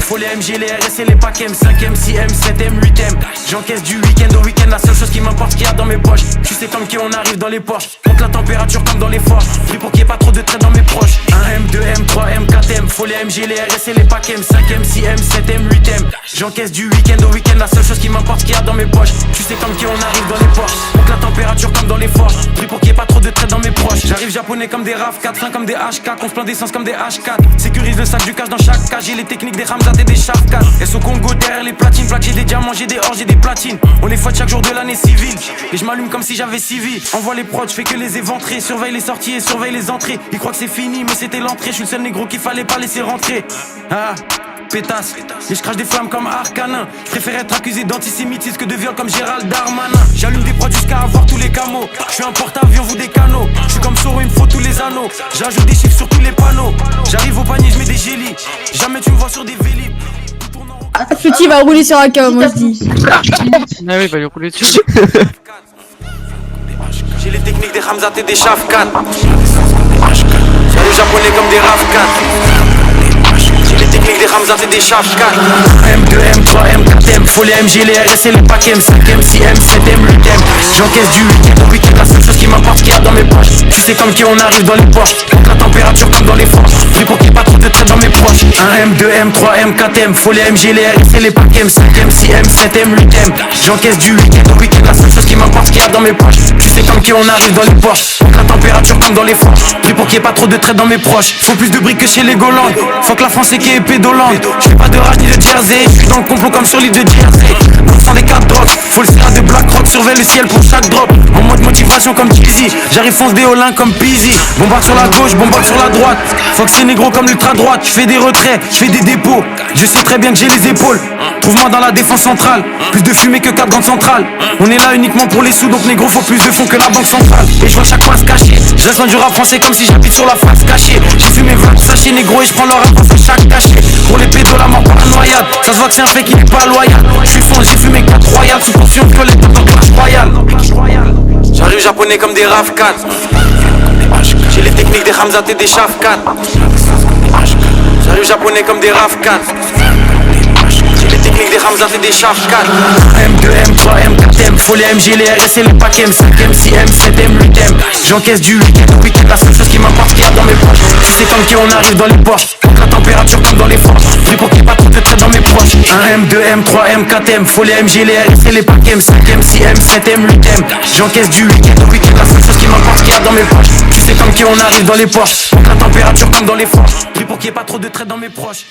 Faut les MG, les RS et les packs M, 5M, 6M, 7M, 8M. J'encaisse du week-end au week-end, la seule chose qui m'importe qu'il y a dans mes poches. Tu sais comme qui on arrive dans les Porsche. Monte la température comme dans les forges. Prie pour qu'il y ait pas trop de traits dans mes proches. 1M, 2M, 3M, 4M. Faut les MG, les RS et les packs M, 5M, 6M, 7M, 8M. J'encaisse du week-end au week-end, la seule chose qui m'importe qu'il y a dans mes poches. Tu sais comme qui on arrive dans les Porsche. Monte la température comme dans les forges. Prie pour qu'il y ait pas trop de traits dans mes proches. J'arrive japonais comme des RAV4, fin comme des H4. On se plaint d'essence comme des H4. Sécurise le sac du cash dans chaque cage. J'ai les techniques des Ramzat et des Shafkat. Et au Congo derrière les platines. Plaques, j'ai des diamants, j'ai des or, j'ai des platines. On les fouette chaque jour de l'année civile. Et je m'allume comme si j'avais 6 vies. Envoie les prods, je fais que les éventrer. Surveille les sorties et surveille les entrées. Ils croient que c'est fini, mais c'était l'entrée. Je suis le seul négro qu'il fallait pas laisser rentrer. Ah, pétasse. Et je crache des flammes comme Arcanin. Je préfère être accusé d'antisémitisme que de viol comme Gérald Darmanin. J'allume des prods jusqu'à avoir tous les camos. Je suis un porte-avions, vous des canaux. Je suis comme Soro, il me faut tous les anneaux. J'ajoute des chiffres sur tous les panneaux. J'arrive au panier, je mets des gélis. Jamais tu me vois sur des vélib. Fluty va rouler sur un cas, moi je dis. Ah oui, il va lui rouler dessus. J'ai les techniques des Ramzat et des Shafkat. J'ai les japonais comme des Ravkat. J'ai les techniques des Ramzat et des Shafkat. M, 2M, 3M, 4M. Faut les MG, les RS et les packs M, 5M, 6M, 7M, 8M. J'encaisse du week-end au week-end, la seule chose qui m'importe qu'il y a dans mes poches. Tu sais comme qui on arrive dans les Porsche. Monte la température comme dans les forges. Prie pour qu'il y ait pas trop de traits dans mes proches. 1M, 2M, 3M, 4M. Faut les MG, les RS et les packs M, 5M, 6M, 7M, 8M. J'encaisse du week-end au week-end, la seule chose qui m'importe qu'il y a dans mes poches. Tu sais comme qui on arrive dans les Porsche. Monte la température comme dans les forges. Prie pour qu'il y ait pas trop de traits dans mes proches. Faut plus de briques que chez les Golandes. Faut que la France est qui est pédolante. J'fais pas de rage ni de jersey. J'suis dans le complot comme sur l'île de Jersey. Sans des 4 drogues. Faut le serra de Black Rock. Surveille le ciel pour chaque drop. En mode motivation comme Jeezy. J'arrive fonce des Olins comme Peasy. Bombarde sur la gauche, bombarde sur la droite. Faut que c'est négro comme l'ultra droite. J'fais des retraits, j'fais des dépôts. Je sais très bien que j'ai les épaules. Trouve-moi dans la défense centrale. Plus de fumée que 4 grandes centrales. On est là uniquement pour les sous. Donc négro faut plus de fonds que la banque centrale. Et je vois chaque fois se cacher. Je reste loin du rap français comme si j'habite sur la face cachée. J'ai fumé 20 sachets négro et je prends leur rap à chaque cachet. Pour les pédos la mort par la noyade. Ça se voit que c'est un fait qui n'est pas loyal. J'suis fond, j'ai fumé 4 royales. Sous portion violette dans Clash Royale. J'arrive japonais comme des RAV4. J'ai les techniques des Ramzat et des Shafkat. J'arrive japonais comme des RAV4. J'ai les techniques des Ramzat et des Shafkat. M, 2M, 3M, 4M. Faut les MG, les RS et les packs M, 5M, 6M, 7M, 8M. J'encaisse du week-end au week-end, la seule chose qui m'importe qu'il y a dans mes poches. Tu sais comme qui on arrive dans les Porsche. Monte la température comme dans les forges. Prie pour qu'il y ait pas trop de traits dans mes proches. 1M, 2M, 3M, 4M. Faut les MG, les RS et les packs M, 5M, 6M, 7M, 8M. J'encaisse du week-end au week-end, la seule chose qui m'importe qu'il y a dans mes poches. Tu sais comme qui on arrive dans les Porsche. Monte la température comme dans les forges. Prie pour qu'il y ait pas trop de traits dans mes proches.